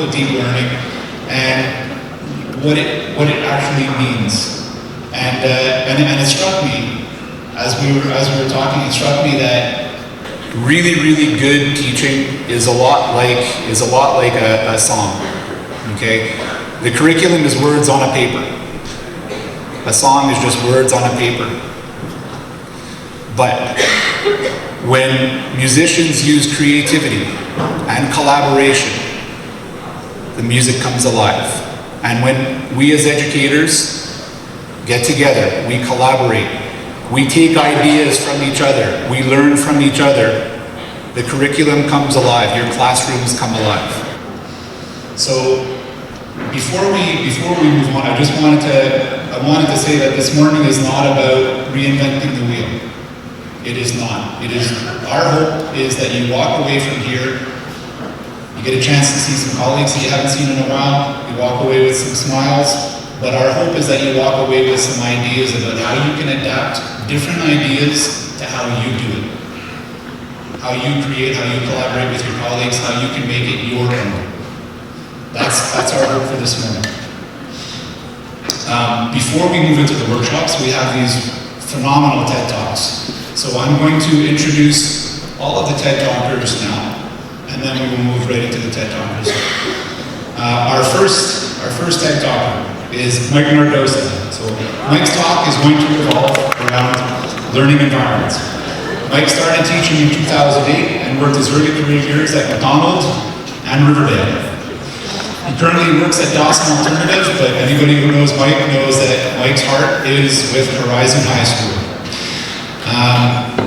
of deep learning and what it actually means. And it struck me as we were talking. It struck me that really good teaching is a lot like a song. Okay, the curriculum is words on a paper. A song is just words on a paper. But when musicians use creativity and collaboration, the music comes alive. And when we as educators get together, we collaborate, we take ideas from each other, we learn from each other, the curriculum comes alive, your classrooms come alive. So before we move on, I wanted to say that this morning is not about reinventing the wheel. It is not. Our hope is that you walk away from here, you get a chance to see some colleagues that you haven't seen in a while, you walk away with some smiles, but our hope is that you walk away with some ideas about how you can adapt different ideas to how you do it. How you create, how you collaborate with your colleagues, how you can make it your own. That's our hope for this morning. Before we move into the workshops, we have these phenomenal TED Talks. So I'm going to introduce all of the TED Talkers now, and then we will move right into the TED Talkers. Our first TED Talker is Mike Nardoza. So Mike's talk is going to revolve around learning environments. Mike started teaching in 2008 and worked his early career years at McDonald's and Riverdale. He currently works at Dawson Alternative, but anybody who knows Mike knows that Mike's heart is with Horizon High School.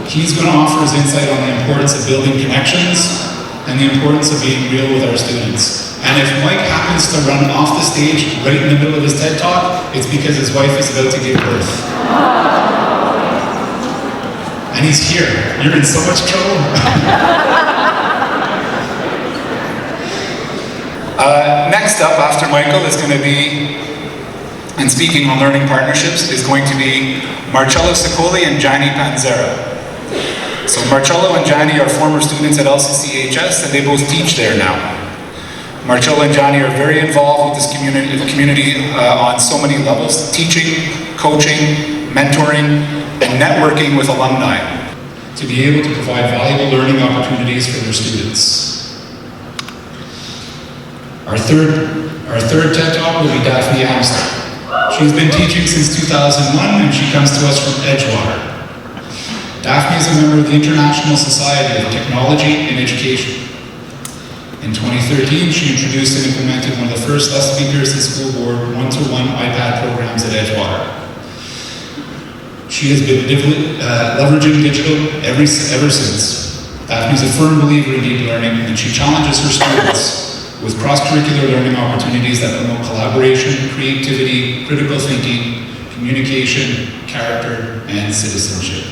He's going to offer his insight on the importance of building connections and the importance of being real with our students. And if Mike happens to run off the stage right in the middle of his TED Talk, it's because his wife is about to give birth. And he's here. You're in so much trouble. Next up, after Michael, is going to be, and speaking on learning partnerships, is going to be Marcello Sicoli and Gianni Panzera. So Marcello and Gianni are former students at LCCHS, and they both teach there now. Marcello and Gianni are very involved with this community on so many levels: teaching, coaching, mentoring, and networking with alumni to be able to provide valuable learning opportunities for their students. Our third TED Talk will be Daphne Amster. She's been teaching since 2001, and she comes to us from Edgewater. Daphne is a member of the International Society of Technology and Education. In 2013, she introduced and implemented one of the first Les Speakers and School Board one-to-one iPad programs at Edgewater. She has been leveraging digital ever since. Daphne is a firm believer in deep learning, and she challenges her students with cross-curricular learning opportunities that promote collaboration, creativity, critical thinking, communication, character, and citizenship.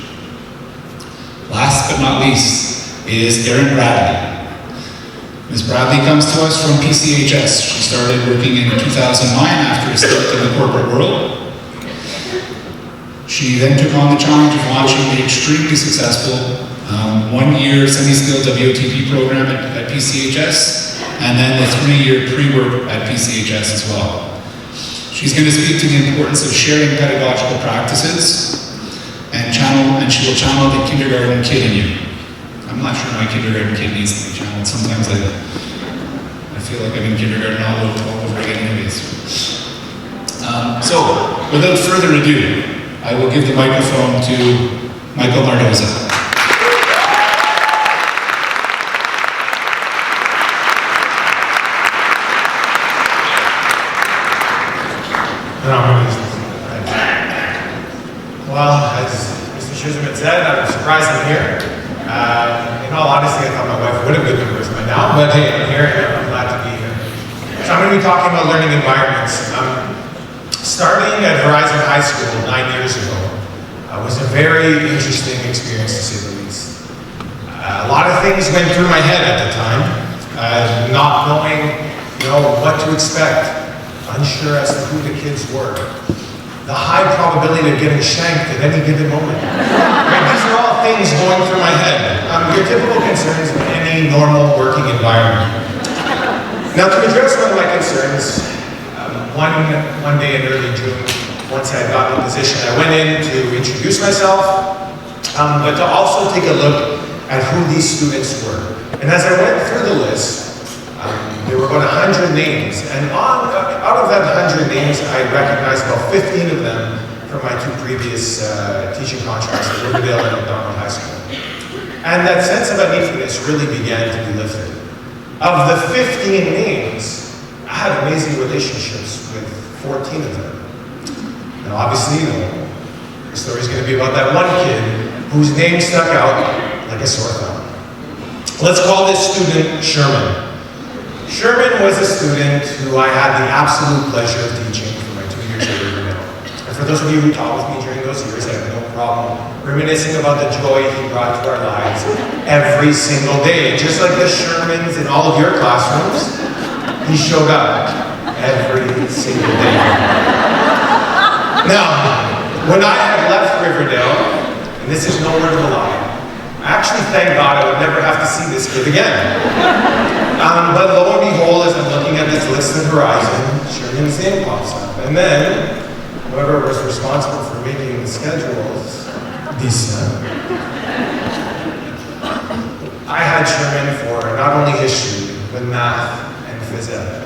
Last but not least is Erin Bradley. Ms. Bradley comes to us from PCHS. She started working in 2009 after a stint in the corporate world. She then took on the challenge of launching the extremely successful one-year semi-skilled WOTP program at PCHS, and then the 3-year pre-work at PCHS as well. She's going to speak to the importance of sharing pedagogical practices, and she will channel the kindergarten kid in you. I'm not sure my kindergarten kid needs to be channeled. Sometimes I feel like I'm in kindergarten all over again anyways. So, without further ado, I will give the microphone to Michael Nardoza. Well, as Mr. Schusterman said, I'm surprised I'm here. In all honesty, I thought my wife would have been with us by now, but hey, I'm here and I'm glad to be here. So I'm going to be talking about learning environments. Starting at Horizon High School 9 years ago was a very interesting experience, to say the least. A lot of things went through my head at the time, not knowing, what to expect, unsure as to who the kids were. The high probability of getting shanked at any given moment. Right? These are all things going through my head. Your typical concerns in any normal working environment. Now, to address one of my concerns, one day in early June, once I had gotten the position, I went in to introduce myself, but to also take a look at who these students were. And as I went through the list, there were about 100 names, and out of that 100 names, I recognized about 15 of them from my two previous teaching contracts at Riverdale and O'Donnell High School. And that sense of uneasiness really began to be lifted. Of the 15 names, I had amazing relationships with 14 of them. And obviously, the story's going to be about that one kid whose name stuck out like a sore thumb. Let's call this student Sherman. Sherman was a student who I had the absolute pleasure of teaching for my 2 years at Riverdale. And for those of you who taught with me during those years, I have no problem reminiscing about the joy he brought to our lives every single day. Just like the Shermans in all of your classrooms, he showed up every single day. Now, when I had left Riverdale, and this is no word of a lie, I actually thank God I would never have to see this kid again. But lo and behold, as I'm looking at this distant horizon, Sherman's name pops up. And then, whoever was responsible for making the schedules, I had Sherman for not only history, but math and phys ed.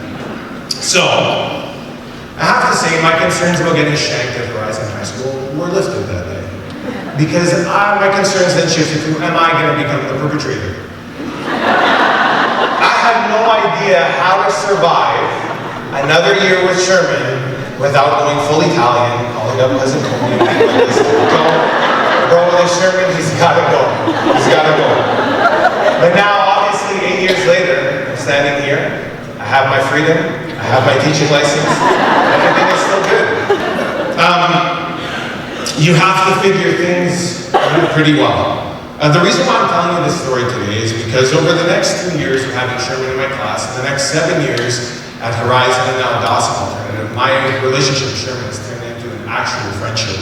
So, I have to say my concerns about getting shanked at Horizon High School were lifted that day. Because my concerns then shifted to, am I going to become the perpetrator? I had no idea how to survive another year with Sherman without going full Italian, calling up cousin Tony and being like, listen, bro, this Sherman, he's got to go. He's got to go. But now, obviously, 8 years later, I'm standing here. I have my freedom. I have my teaching license. Everything is still good. You have to figure things out pretty well. The reason why I'm telling you this story today is because over the next 2 years of having Sherman in my class, and the next 7 years at Horizon and now Dawson Alternative, my relationship with Sherman has turned into an actual friendship.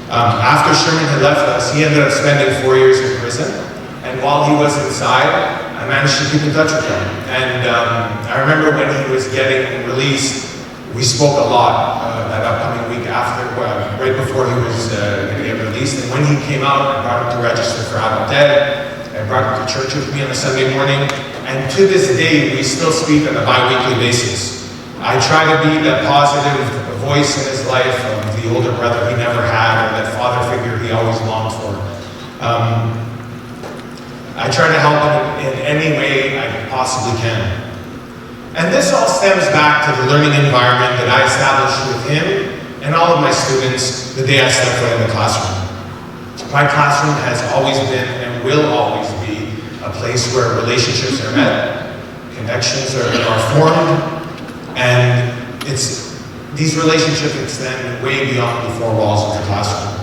After Sherman had left us, he ended up spending 4 years in prison, and while he was inside, I managed to keep in touch with him. And I remember when he was getting released, we spoke a lot that upcoming week after, right before he was going to get released. And when he came out, I brought him to register for Adult Ed. I brought him to church with me on a Sunday morning. And to this day, we still speak on a bi-weekly basis. I try to be that positive voice in his life of the older brother he never had, or that father figure he always longed for. I try to help him in any way I possibly can. And this all stems back to the learning environment that I established with him and all of my students the day I stepped foot in the classroom. My classroom has always been and will always be a place where relationships are met, connections are formed, and these relationships extend way beyond the four walls of the classroom.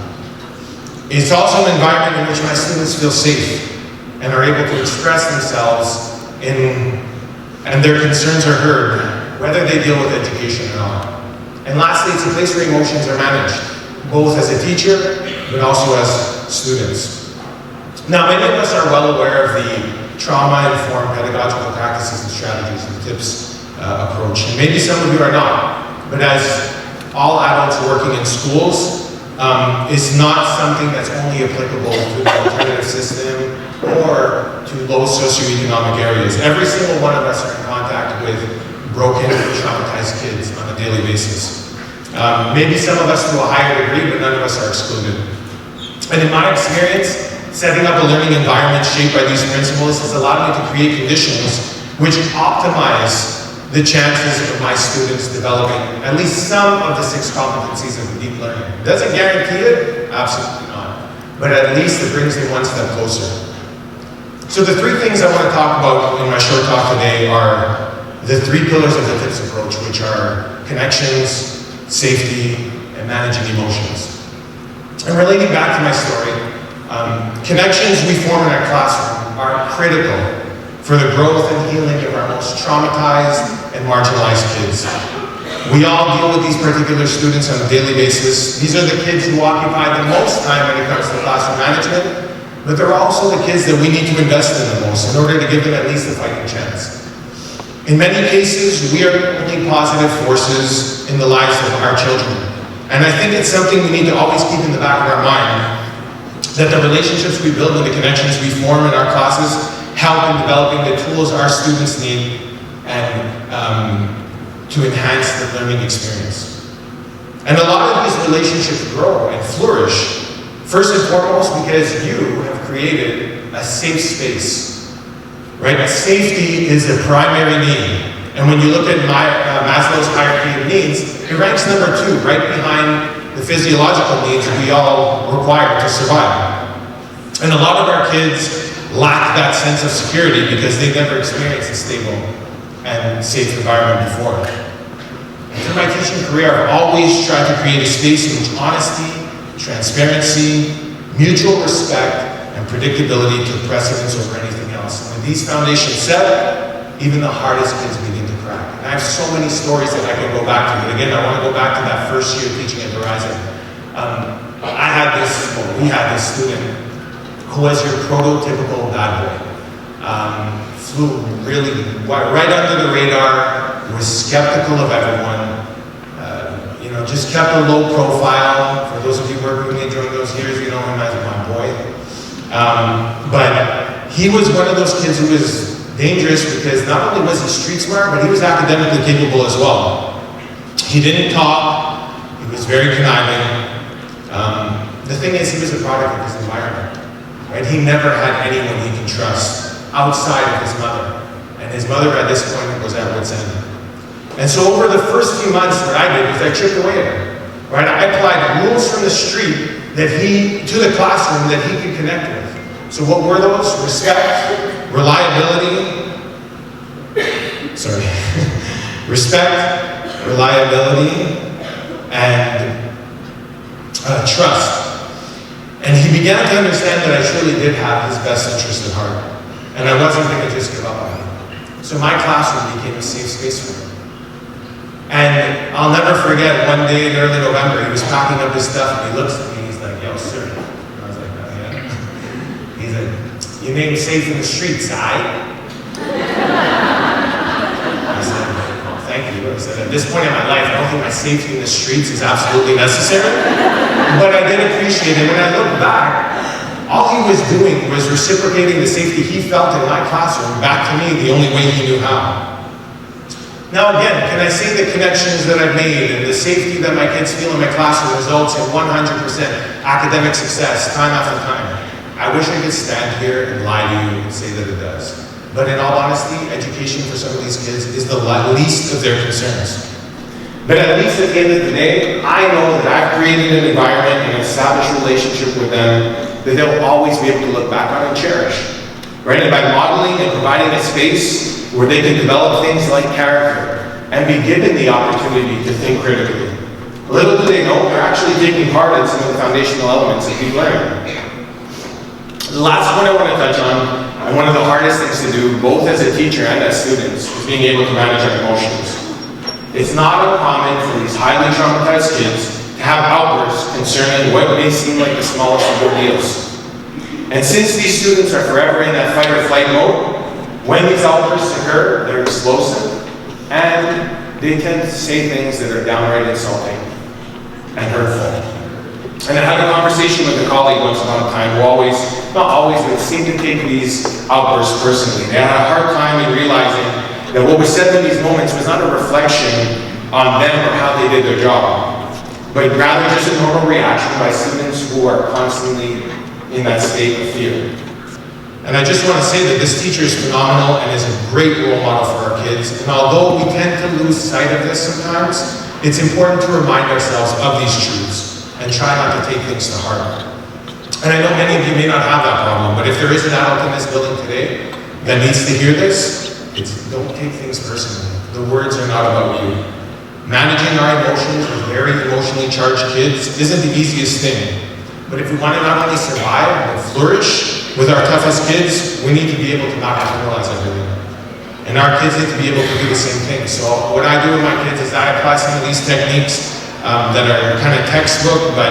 It's also an environment in which my students feel safe and are able to express themselves and their concerns are heard, whether they deal with education or not. And lastly, it's a place where emotions are managed, both as a teacher, but also as students. Now, many of us are well aware of the trauma-informed pedagogical practices and strategies and TIPS approach, and maybe some of you are not, but as all adults working in schools, it's not something that's only applicable to the alternative system or to low socioeconomic areas. Every single one of us are in contact with broken, traumatized kids on a daily basis. Maybe some of us to a higher degree, but none of us are excluded. And in my experience, setting up a learning environment shaped by these principles has allowed me to create conditions which optimize the chances of my students developing at least some of the 6 competencies of deep learning. Does it guarantee it? Absolutely not. But at least it brings them one step closer. So the 3 things I want to talk about in my short talk today are the 3 pillars of the TIPS approach, which are connections, safety, and managing emotions. And relating back to my story, connections we form in our classroom are critical for the growth and healing of our most traumatized and marginalized kids. We all deal with these particular students on a daily basis. These are the kids who occupy the most time when it comes to classroom management, but they're also the kids that we need to invest in the most in order to give them at least a fighting chance. In many cases, we are only positive forces in the lives of our children. And I think it's something we need to always keep in the back of our mind, that the relationships we build and the connections we form in our classes help in developing the tools our students need and to enhance the learning experience. And a lot of these relationships grow and flourish, first and foremost because you have created a safe space, right? Safety is a primary need. And when you look at Maslow's hierarchy of needs, it ranks number 2, right behind the physiological needs we all require to survive. And a lot of our kids lack that sense of security because they've never experienced a stable and safe environment before. And through my teaching career, I've always tried to create a space in which honesty, transparency, mutual respect, and predictability took precedence over anything else. And with these foundations set, even the hardest kids begin to crack. And I have so many stories that I can go back to. But again, I want to go back to that first year teaching at Horizon. We had this student who was your prototypical bad boy. Flew really right under the radar, was skeptical of everyone, just kept a low profile. For those of you working with me during those years, you know him as my boy. But he was one of those kids who was dangerous because not only was he street smart, but he was academically capable as well. He didn't talk, he was very conniving. The thing is, he was a product of his environment, right? He never had anyone he can trust outside of his mother. And his mother at this point was at wit's end. And so over the first few months, what I did was I chipped away at him, right? I applied rules from the street to the classroom that he could connect with. So what were those? Respect, reliability, respect, reliability, and trust. And he began to understand that I truly did have his best interest at heart. And I wasn't going to just give up on him. So my classroom became a safe space for him. And I'll never forget, one day in early November, he was packing up his stuff and he looks at me and he's like, "Yo, sir." And I was like, "Oh, yeah." He's like, "You name safe in the streets, I said, "Oh, thank you." I said, "At this point in my life, I don't think my safety in the streets is absolutely necessary." But I did appreciate it. When I look back, all he was doing was reciprocating the safety he felt in my classroom back to me the only way he knew how. Now again, can I say the connections that I've made and the safety that my kids feel in my classroom results in 100% academic success time after time? I wish I could stand here and lie to you and say that it does. But in all honesty, education for some of these kids is the least of their concerns. But at least at the end of the day, I know that I've created an environment and an established relationship with them that they'll always be able to look back on and cherish. Right? And by modeling and providing a space where they can develop things like character and be given the opportunity to think critically. Little do they know, they're actually taking part in some of the foundational elements that we learn. The last one I want to touch on, and one of the hardest things to do, both as a teacher and as students, is being able to manage our emotions. It's not uncommon for these highly traumatized kids to have outbursts concerning what may seem like the smallest of ordeals. And since these students are forever in that fight or flight mode, when these outbursts occur, they're explosive, and they tend to say things that are downright insulting and hurtful. And I had a conversation with a colleague once upon a time who seemed to take these outbursts personally. They had a hard time in realizing that what was said in these moments was not a reflection on them or how they did their job, but rather just a normal reaction by students who are constantly in that state of fear. And I just want to say that this teacher is phenomenal and is a great role model for our kids. And although we tend to lose sight of this sometimes, it's important to remind ourselves of these truths and try not to take things to heart. And I know many of you may not have that problem, but if there is an adult in this building today that needs to hear this, it's don't take things personally. The words are not about you. Managing our emotions with very emotionally charged kids isn't the easiest thing. But if we want to not only survive, but flourish with our toughest kids, we need to be able to not have to realize everything. And our kids need to be able to do the same thing. So what I do with my kids is I apply some of these techniques that are kind of textbook, but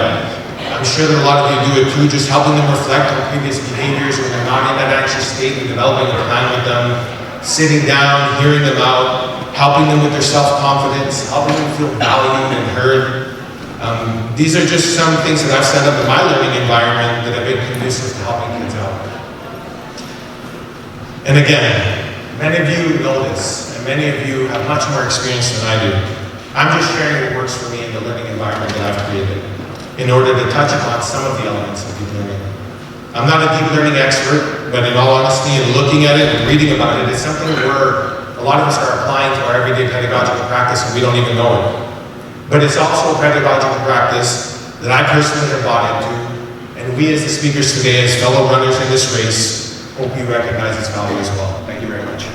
I'm sure that a lot of you do it too, just helping them reflect on previous behaviors when they're not in that anxious state and developing a plan with them. sitting down, hearing them out, helping them with their self-confidence, helping them feel valued and heard. These are just some things that I've set up in my learning environment that have been conducive to helping kids out. And again, many of you know this, and many of you have much more experience than I do. I'm just sharing what works for me in the learning environment that I've created in order to touch upon some of the elements of deep learning. I'm not a deep learning expert, but in all honesty, and looking at it and reading about it, it's something where a lot of us are applying to our everyday pedagogical practice and we don't even know it. But it's also a pedagogical practice that I personally have bought into, and we as the speakers today, as fellow runners in this race, hope you recognize its value as well. Thank you very much.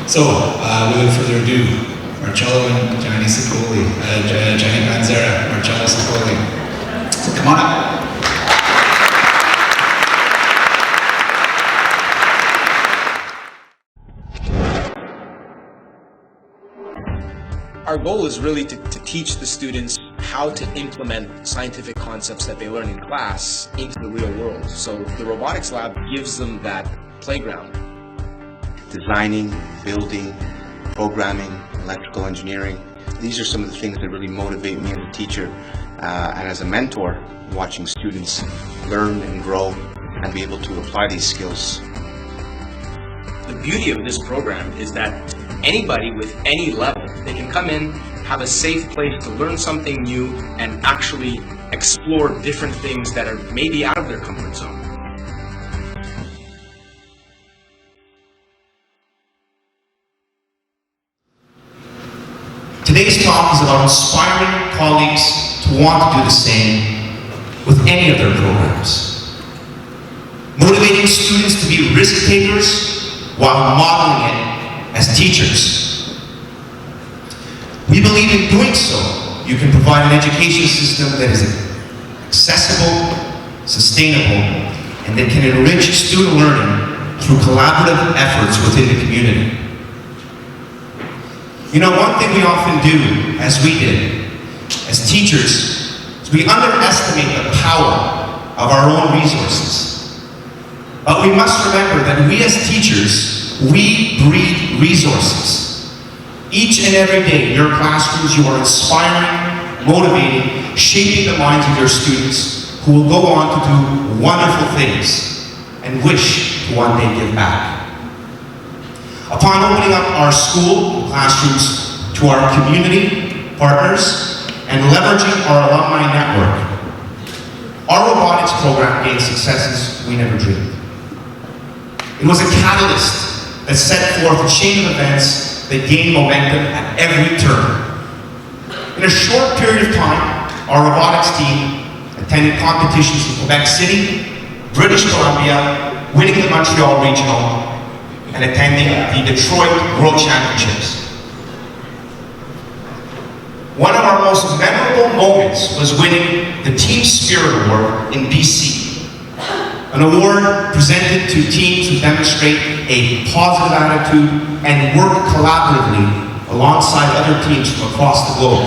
So, without further ado, Marcello and Gianni Ciccoli, Gianni Panzera, Marcello Ciccoli. So come on up. Our goal is really to teach the students how to implement scientific concepts that they learn in class into the real world. So the robotics lab gives them that playground. Designing, building, programming, electrical engineering. These are some of the things that really motivate me as a teacher and as a mentor, watching students learn and grow and be able to apply these skills. The beauty of this program is that anybody with any level, they can come in, have a safe place to learn something new and actually explore different things that are maybe out of their comfort zone. Today's talk is about inspiring colleagues to want to do the same with any of their programs. Motivating students to be risk takers while modeling it as teachers. We believe in doing so, you can provide an education system that is accessible, sustainable, and that can enrich student learning through collaborative efforts within the community. You know, one thing we often do, as we did, as teachers, is we underestimate the power of our own resources. But we must remember that we as teachers, we breed resources. Each and every day in your classrooms, you are inspiring, motivating, shaping the minds of your students who will go on to do wonderful things and wish to one day give back. Upon opening up our school classrooms to our community partners and leveraging our alumni network, our robotics program gained successes we never dreamed. It was a catalyst that set forth a chain of events that gained momentum at every turn. In a short period of time, our robotics team attended competitions in Quebec City, British Columbia, winning the Montreal Regional, and attending the Detroit World Championships. One of our most memorable moments was winning the Team Spirit Award in BC, an award presented to teams who demonstrate a positive attitude and work collaboratively alongside other teams from across the globe.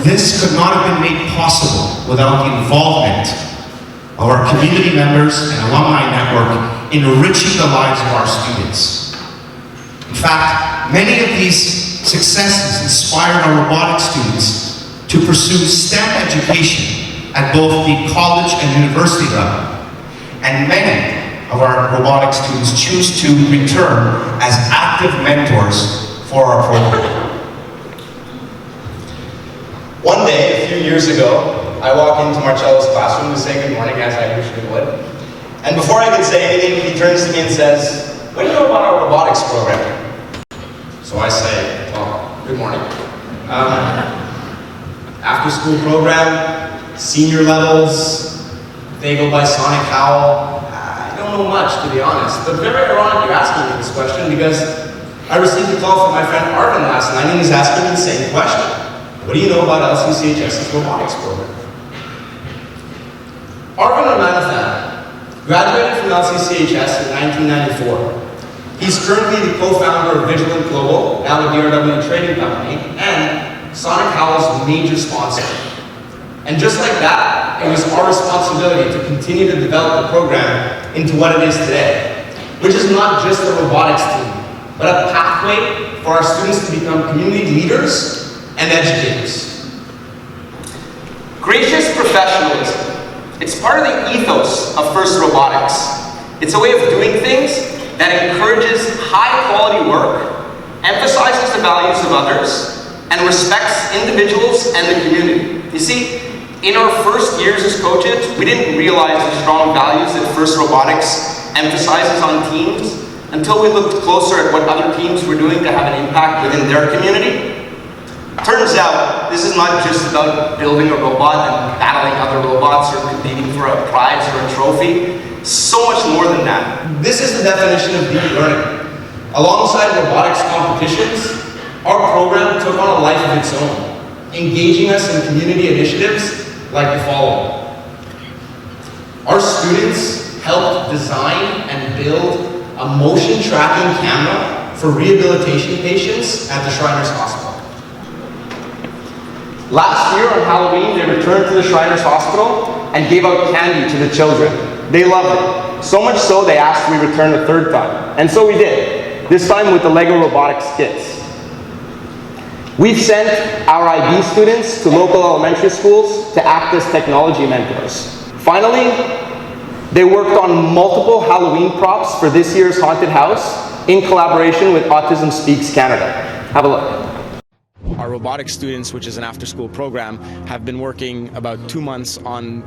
This could not have been made possible without the involvement of our community members and alumni network in enriching the lives of our students. In fact, many of these successes inspired our robotics students to pursue STEM education at both the college and university level. And many of our robotics students choose to return as active mentors for our program. One day, a few years ago, I walk into Marcello's classroom to say good morning, as I usually would. And before I could say anything, he turns to me and says, "What do you know about our robotics program?" So I say, "Well, good morning. After school program, senior levels, they go by Sonic Howl. I don't know much, to be honest. But very ironic you're asking me this question because I received a call from my friend Arvin last night and he's asking me the same question. What do you know about LCCHS's robotics program?" Arvin Ramanathan graduated from LCCHS in 1994. He's currently the co-founder of Vigilant Global, now the DRW trading company, and Sonic Howl's major sponsor. And just like that, it was our responsibility to continue to develop the program into what it is today, which is not just a robotics team, but a pathway for our students to become community leaders and educators. Gracious professionalism. It's part of the ethos of FIRST Robotics. It's a way of doing things that encourages high-quality work, emphasizes the values of others, and respects individuals and the community. You see, in our first years as coaches, we didn't realize the strong values that FIRST Robotics emphasizes on teams until we looked closer at what other teams were doing to have an impact within their community. Turns out, this is not just about building a robot and battling other robots or competing for a prize or a trophy. So much more than that. This is the definition of deep learning. Alongside robotics competitions, our program took on a life of its own, engaging us in community initiatives like the following. Our students helped design and build a motion tracking camera for rehabilitation patients at the Shriners Hospital. Last year on Halloween, they returned to the Shriners Hospital and gave out candy to the children. They loved it. So much so they asked we return a third time. And so we did, this time with the LEGO Robotics kits. We've sent our IB students to local elementary schools to act as technology mentors. Finally, they worked on multiple Halloween props for this year's haunted house in collaboration with Autism Speaks Canada. Have a look. Our robotics students, which is an after-school program, have been working about 2 months on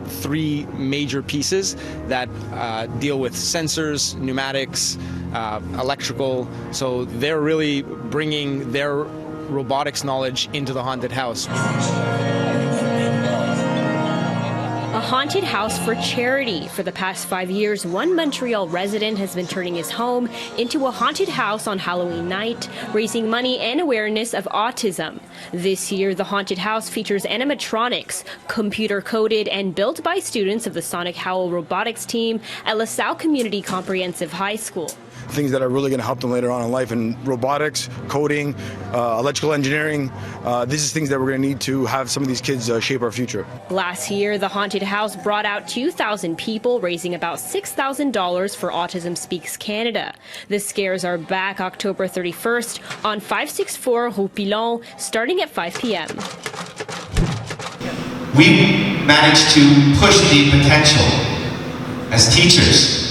3 major pieces that deal with sensors, pneumatics, electrical. So they're really bringing their robotics knowledge into the haunted house. A haunted house for charity. For the past 5 years, one Montreal resident has been turning his home into a haunted house on Halloween night, raising money and awareness of autism. This year, the haunted house features animatronics, computer-coded and built by students of the Sonic Howl robotics team at LaSalle Community Comprehensive High School. Things that are really going to help them later on in life in robotics, coding, electrical engineering. This is things that we're going to need to have some of these kids shape our future. Last year, the haunted house brought out 2,000 people, raising about $6,000 for Autism Speaks Canada. The scares are back October 31st on 564 Rue Pilon, starting at 5 p.m. We managed to push the potential as teachers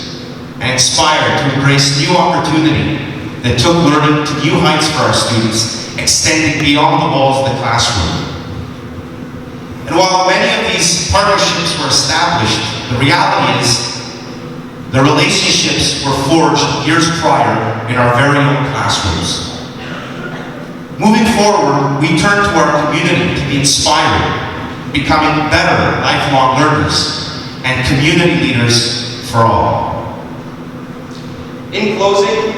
and inspired to embrace new opportunity that took learning to new heights for our students, extending beyond the walls of the classroom. And while many of these partnerships were established, the reality is the relationships were forged years prior in our very own classrooms. Moving forward, we turn to our community to be inspired, becoming better lifelong learners and community leaders for all. In closing,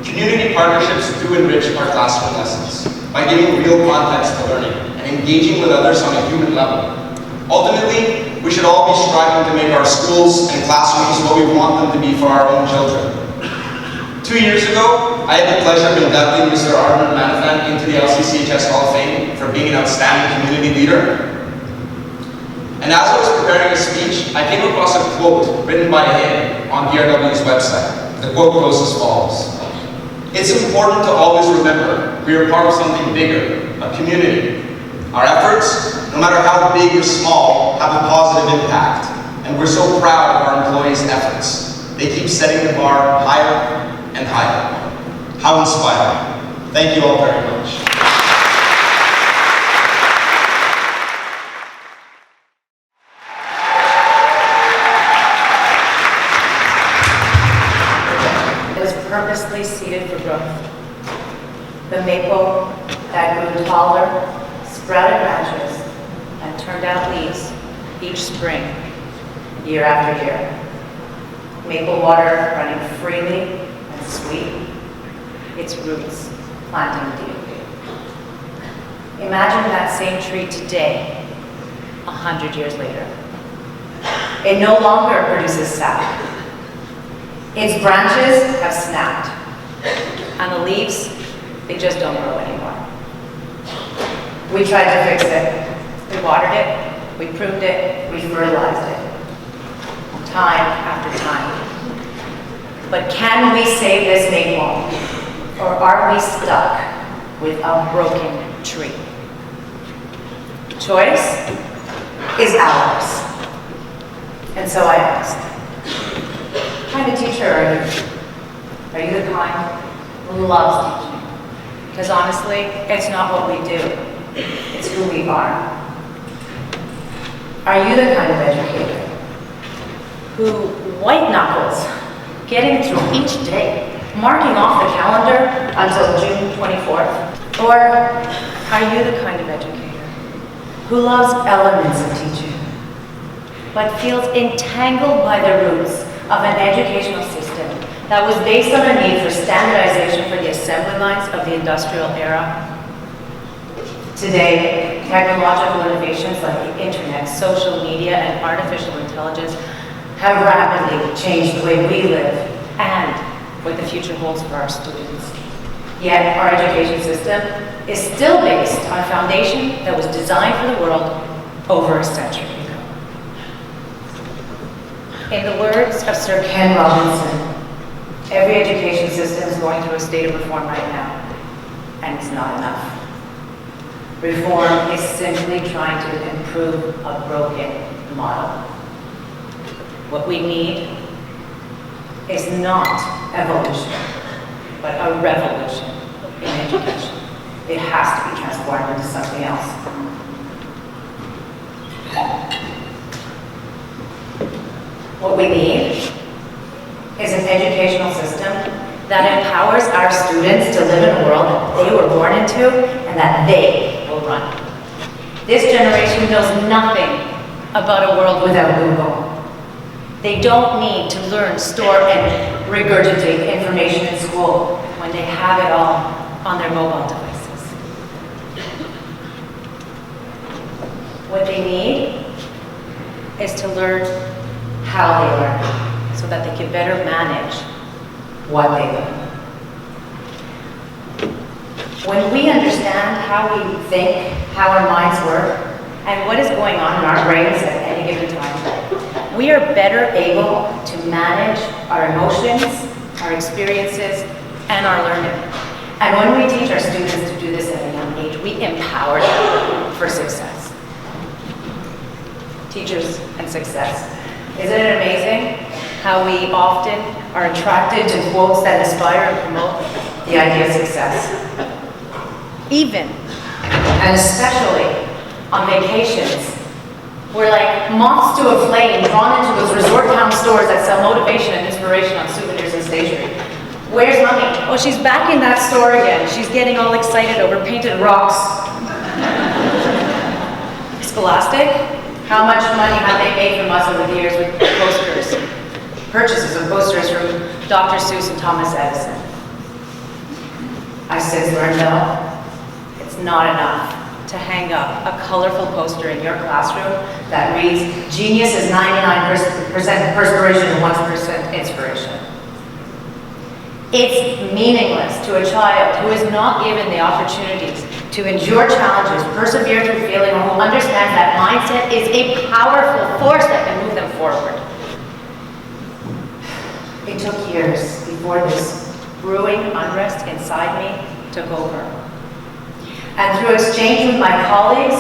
community partnerships do enrich our classroom lessons by giving real context to learning and engaging with others on a human level. Ultimately, we should all be striving to make our schools and classrooms what we want them to be for our own children. 2 years ago, I had the pleasure of inducting Mr. Arvind Manathan into the LCCHS Hall of Fame for being an outstanding community leader. And as I was preparing a speech, I came across a quote written by him on DRW's website. The quote goes as follows: "It's important to always remember we are part of something bigger, a community. Our efforts, no matter how big or small, have a positive impact, and we're so proud of our employees' efforts. They keep setting the bar higher and higher." How inspiring. Thank you all very much. Purposely seeded for growth. The maple that grew taller, sprouted branches, and turned out leaves each spring, year after year. Maple water running freely and sweet, its roots planting deep. Imagine that same tree today, 100 years later. It no longer produces sap. Its branches have snapped, and the leaves, they just don't grow anymore. We tried to fix it. We watered it, we pruned it, we fertilized it. Time after time. But can we save this maple? Or are we stuck with a broken tree? Choice is ours. And so I ask, what kind of teacher are you? Are you the kind who loves teaching? Because honestly, it's not what we do, it's who we are. Are you the kind of educator who white knuckles, getting through each day, marking off the calendar until June 24th? Or are you the kind of educator who loves elements of teaching, but feels entangled by the roots of an educational system that was based on a need for standardization for the assembly lines of the industrial era? Today, technological innovations like the internet, social media, and artificial intelligence have rapidly changed the way we live and what the future holds for our students. Yet, our education system is still based on a foundation that was designed for the world over a century ago. In the words of Sir Ken Robinson, every education system is going through a state of reform right now, and it's not enough. Reform is simply trying to improve a broken model. What we need is not evolution, but a revolution in education. It has to be transformed into something else. What we need is an educational system that empowers our students to live in a world that they were born into and that they will run. This generation knows nothing about a world without Google. They don't need to learn, store, and regurgitate information in school when they have it all on their mobile devices. What they need is to learn how they learn so that they can better manage what they learn. When we understand how we think, how our minds work, and what is going on in our brains at any given time, we are better able to manage our emotions, our experiences, and our learning. And when we teach our students to do this at a young age, we empower them for success. Teachers and success. Isn't it amazing how we often are attracted to quotes that inspire and promote the idea of success? Even, and especially on vacations, we're like moths to a flame drawn into those resort town stores that sell motivation and inspiration on souvenirs and stationery. Where's mommy? Oh, she's back in that store again. She's getting all excited over painted rocks. Scholastic? How much money have they made from us over the years with posters? Purchases of posters from Dr. Seuss and Thomas Edison. I since learned though, it's not enough to hang up a colorful poster in your classroom that reads, "Genius is 99% perspiration and 1% inspiration." It's meaningless to a child who is not given the opportunities to endure challenges, persevere through failing, or who understands that mindset is a powerful force that can move them forward. It took years before this brewing unrest inside me took over. And through exchange with my colleagues,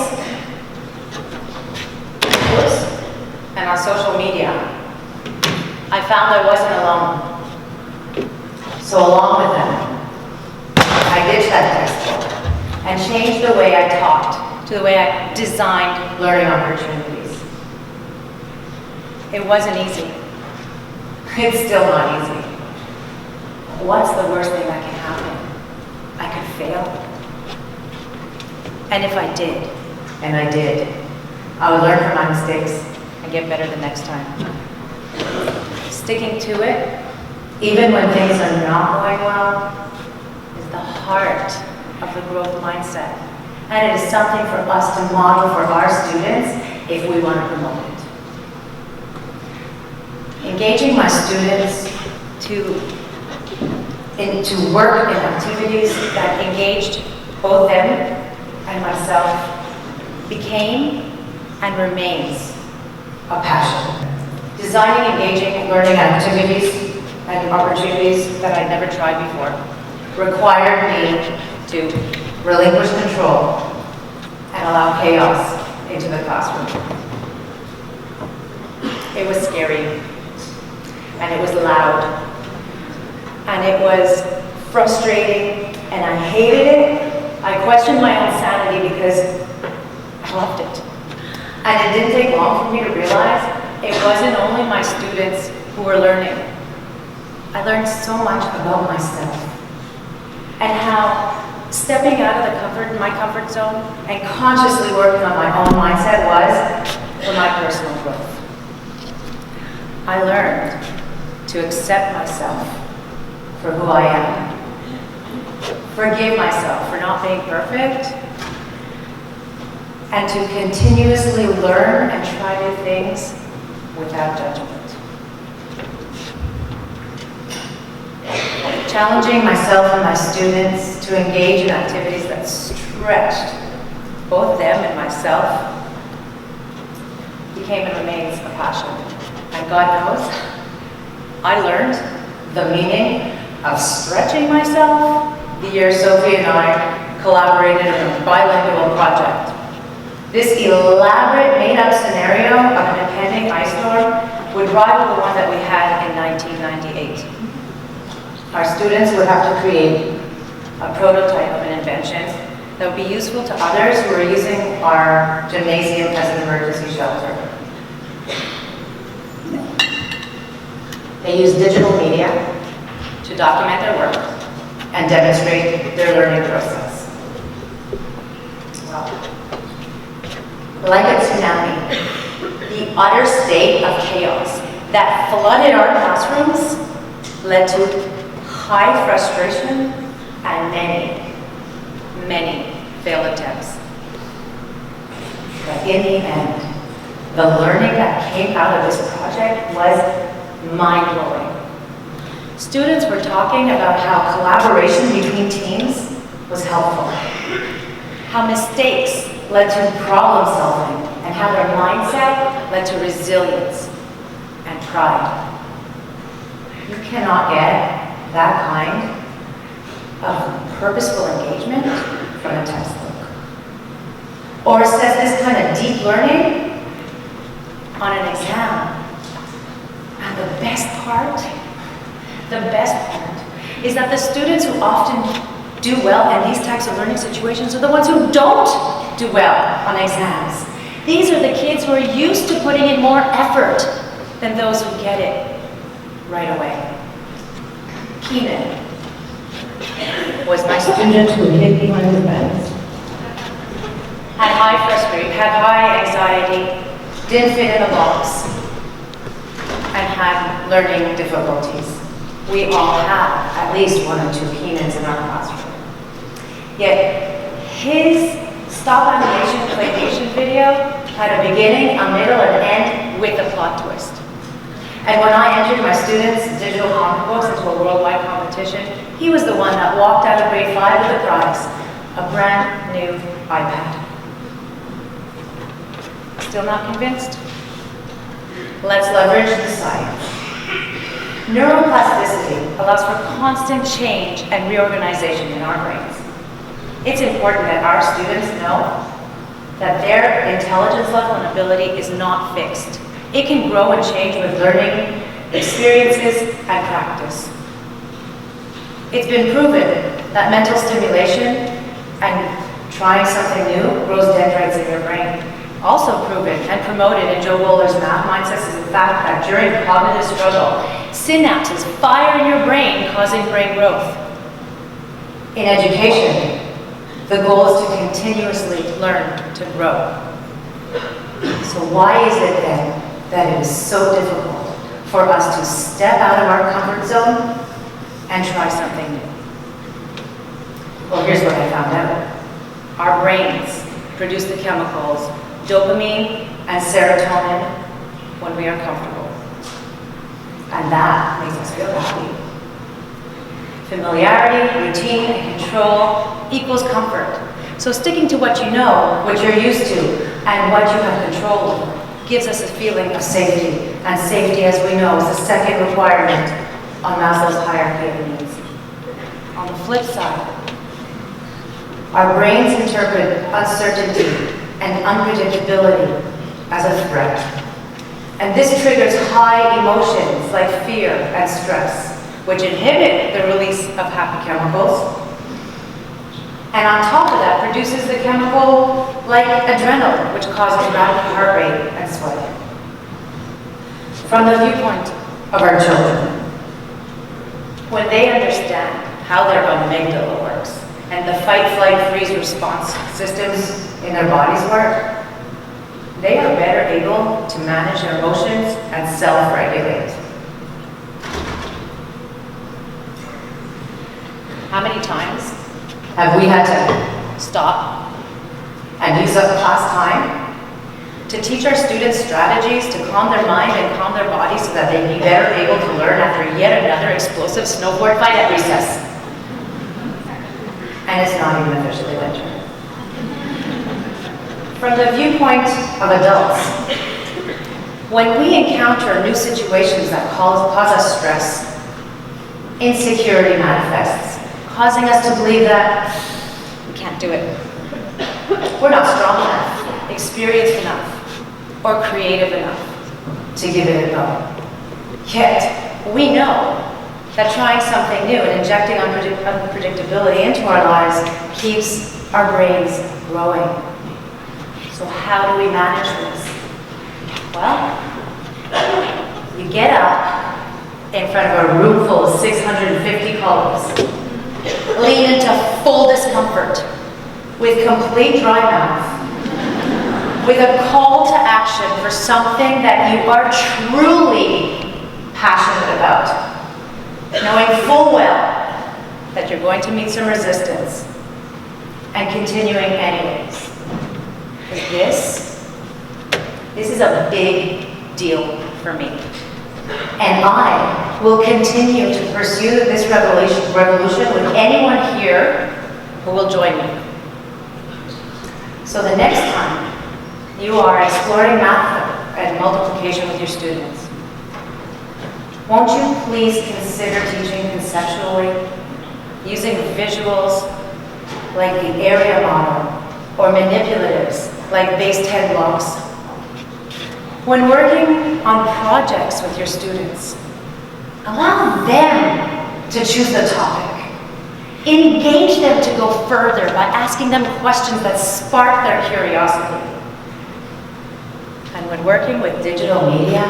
and on social media, I found I wasn't alone. So along with them, I ditched that textbook and changed the way I taught to the way I designed learning opportunities. It wasn't easy. It's still not easy. What's the worst thing that can happen? I could fail. And if I did, and I did, I would learn from my mistakes and get better the next time. Sticking to it, even when things are not going well, is the heart of the growth mindset. And it is something for us to model for our students if we want to promote it. Engaging my students to work in activities that engaged both them and myself became and remains a passion. Designing engaging learning activities and opportunities that I'd never tried before required me to relinquish control and allow chaos into the classroom. It was scary, and it was loud, and it was frustrating, and I hated it. I questioned my own sanity because I loved it. And it didn't take long for me to realize it wasn't only my students who were learning. I learned so much about myself and how stepping out of my comfort zone and consciously working on my own mindset was for my personal growth. I learned to accept myself for who I am, forgive myself for not being perfect, and to continuously learn and try new things without judgment. Challenging myself and my students to engage in activities that stretched both them and myself became and remains a passion. And God knows, I learned the meaning of stretching myself the year Sophie and I collaborated on a bilingual project. This elaborate made-up scenario of an impending ice storm would rival the one that we had in 1998. Our students would have to create a prototype of an invention that would be useful to others who are using our gymnasium as an emergency shelter. They use digital media to document their work and demonstrate their learning process. Well, like a tsunami, the utter state of chaos that flooded our classrooms led to high frustration and many failed attempts. But in the end, the learning that came out of this project was mind-blowing. Students were talking about how collaboration between teams was helpful, how mistakes led to problem solving, and how their mindset led to resilience and pride. You cannot get that kind of purposeful engagement from a textbook. Or says this kind of deep learning on an exam. And the best part is that the students who often do well in these types of learning situations are the ones who don't do well on exams. These are the kids who are used to putting in more effort than those who get it right away. Keenan was my student who hid behind the fence, had high frustration, had high anxiety, didn't fit in a box, and had learning difficulties. We all have at least one or two Keenans in our classroom. Yet his stop animation claymation video had a beginning, a middle, and end with a plot twist. And when I entered my students' digital comic books into a worldwide competition, he was the one that walked out of grade 5 with the prize, a brand new iPad. Still not convinced? Let's leverage the science. Neuroplasticity allows for constant change and reorganization in our brains. It's important that our students know that their intelligence level and ability is not fixed. It can grow and change with learning, experiences, and practice. It's been proven that mental stimulation and trying something new grows dendrites in your brain. Also proven and promoted in Joe Woller's Math Mindsets is the fact that during cognitive struggle, synapses fire in your brain, causing brain growth. In education, the goal is to continuously learn to grow. So why is it then that it is so difficult for us to step out of our comfort zone and try something new? Well, here's what I found out. Our brains produce the chemicals dopamine and serotonin when we are comfortable. And that makes us feel happy. Familiarity, routine, and control equals comfort. So sticking to what you know, what you're used to, and what you have control over gives us a feeling of safety. And safety, as we know, is the second requirement on Maslow's hierarchy of needs. On the flip side, our brains interpret uncertainty and unpredictability as a threat. And this triggers high emotions like fear and stress, which inhibit the release of happy chemicals. And on top of that, produces the chemical like adrenaline, which causes rapid heart rate and sweating. From the viewpoint of our children, when they understand how their amygdala works and the fight, flight, freeze response systems in their bodies work, they are better able to manage their emotions and self-regulate. How many times have we had to stop and use up class time to teach our students strategies to calm their mind and calm their body so that they'd be better able to learn after yet another explosive snowboard fight at recess? And it's not even officially winter. From the viewpoint of adults, when we encounter new situations that cause us stress, insecurity manifests, causing us to believe that we can't do it. We're not strong enough, experienced enough, or creative enough to give it a go. Yet, we know that trying something new and injecting unpredictability into our lives keeps our brains growing. So how do we manage this? Well, you get up in front of a room full of 650 colleagues, lean into full discomfort, with complete dry mouth, with a call to action for something that you are truly passionate about, knowing full well that you're going to meet some resistance, and continuing anyways. Because this is a big deal for me. And I will continue to pursue this revolution with anyone here who will join me. So the next time you are exploring math and multiplication with your students, won't you please consider teaching conceptually, using visuals like the area model or manipulatives like base 10 blocks? When working on projects with your students, allow them to choose the topic. Engage them to go further by asking them questions that spark their curiosity. And when working with digital media,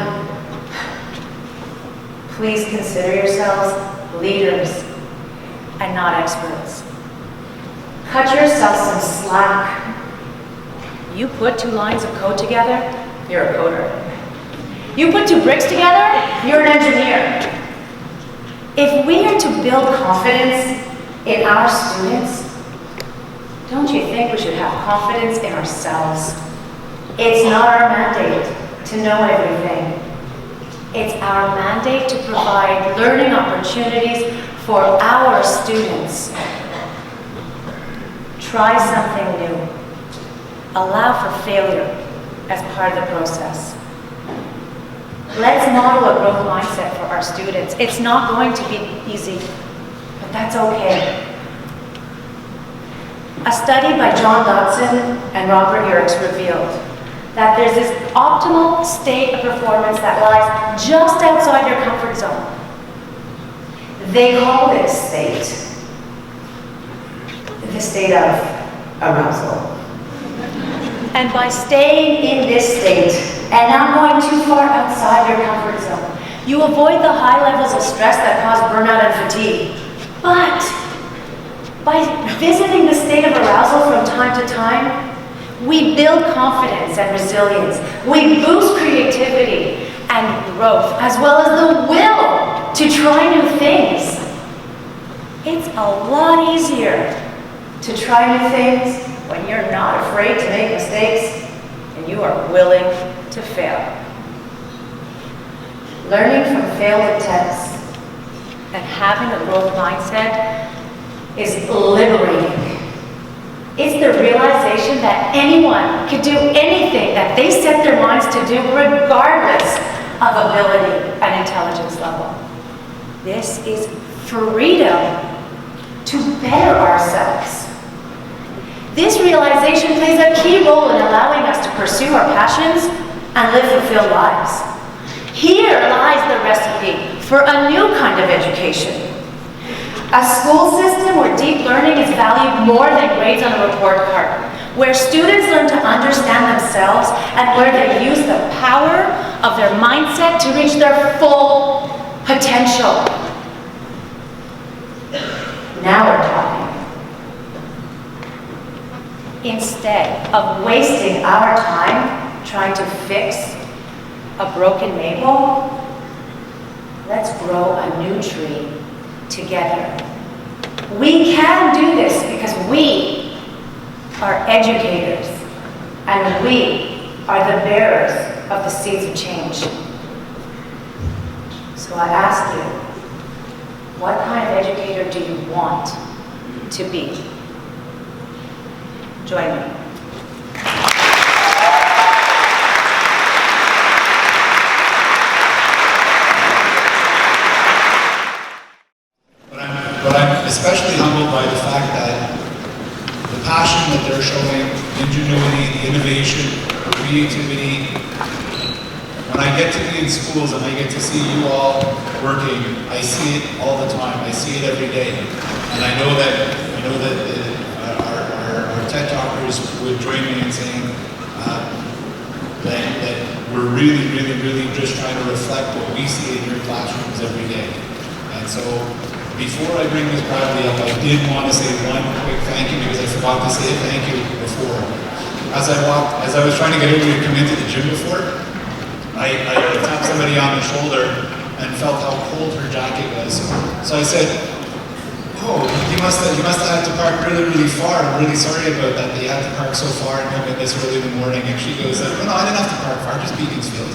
please consider yourselves leaders and not experts. Cut yourself some slack. You put 2 lines of code together, you're a coder. You put 2 bricks together, you're an engineer. If we are to build confidence in our students, don't you think we should have confidence in ourselves? It's not our mandate to know everything. It's our mandate to provide learning opportunities for our students. Try something new. Allow for failure as part of the process. Let's model a growth mindset for our students. It's not going to be easy, but that's okay. A study by John Dodson and Robert Yerkes revealed that there's this optimal state of performance that lies just outside your comfort zone. They call this state the state of arousal. And by staying in this state and not going too far outside your comfort zone, you avoid the high levels of stress that cause burnout and fatigue. But by visiting the state of arousal from time to time, we build confidence and resilience. We boost creativity and growth, as well as the will to try new things. It's a lot easier to try new things when you're not afraid to make mistakes and you are willing to fail. Learning from failed attempts and having a growth mindset is liberating. It's the realization that anyone can do anything that they set their minds to do, regardless of ability and intelligence level. This is freedom to better ourselves. This realization plays a key role in allowing us to pursue our passions and live fulfilled lives. Here lies the recipe for a new kind of education. A school system where deep learning is valued more than grades on a report card, where students learn to understand themselves and where they use the power of their mindset to reach their full potential. Now we're talking. Instead of wasting our time trying to fix a broken maple, let's grow a new tree together. We can do this because we are educators and we are the bearers of the seeds of change. So I ask you, what kind of educator do you want to be? Join me. But I'm especially humbled by the fact that the passion that they're showing, ingenuity, the innovation, the creativity. When I get to be in schools and I get to see you all working, I see it all the time. I see it every day, and I know that our TED Talkers would join me in saying that we're really just trying to reflect what we see in your classrooms every day. And so, before I bring Ms. Bradley up, I did want to say one quick thank you because I forgot to say thank you before. As I was trying to get everybody to come into the gym before, I tapped somebody on the shoulder and felt how cold her jacket was. So I said, "Oh, you must have had to park really far. I'm really sorry about that you had to park so far and come in this early in the morning." And she goes, "No, I didn't have to park far, just Beaconsfield."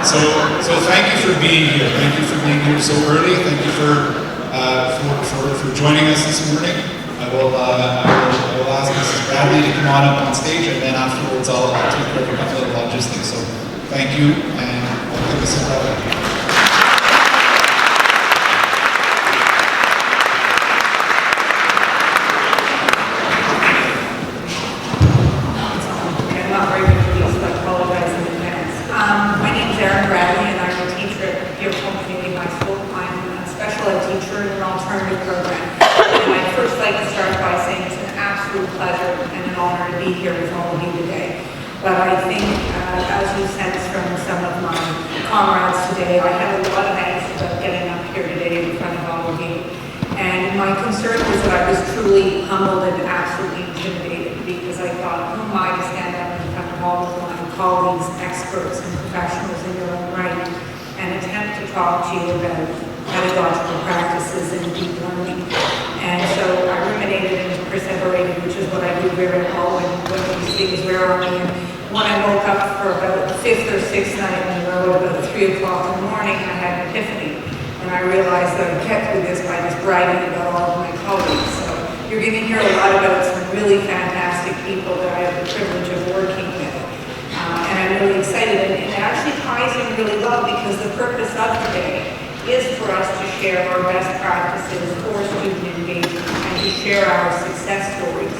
So thank you for being here. Thank you for being here so early. Thank you for joining us this morning. I will ask Mrs. Bradley to come on up on stage, and then afterwards I'll take care of a couple of logistics. So thank you, and welcome Mrs. Bradley. But I think, as you sense from some of my comrades today, I had a lot of angst about getting up here today in front of all of you. And my concern was that I was truly humbled and absolutely intimidated because I thought, who am I to stand up in front of all of my colleagues, experts, and professionals in their own right and attempt to talk to you about pedagogical practices and deep learning. And so I ruminated and perseverated, which is what I do very well when these things wear on me. And when I woke up for about the 5th or 6th night in a row, about 3 o'clock in the morning, I had an epiphany. And I realized that I kept with this by just bragging about all of my colleagues. So you're going to hear a lot about some really fantastic people that I have the privilege of working with. And I'm really excited. And it actually ties in really well because the purpose of today is for us to share our best practices for student engagement and to share our success stories.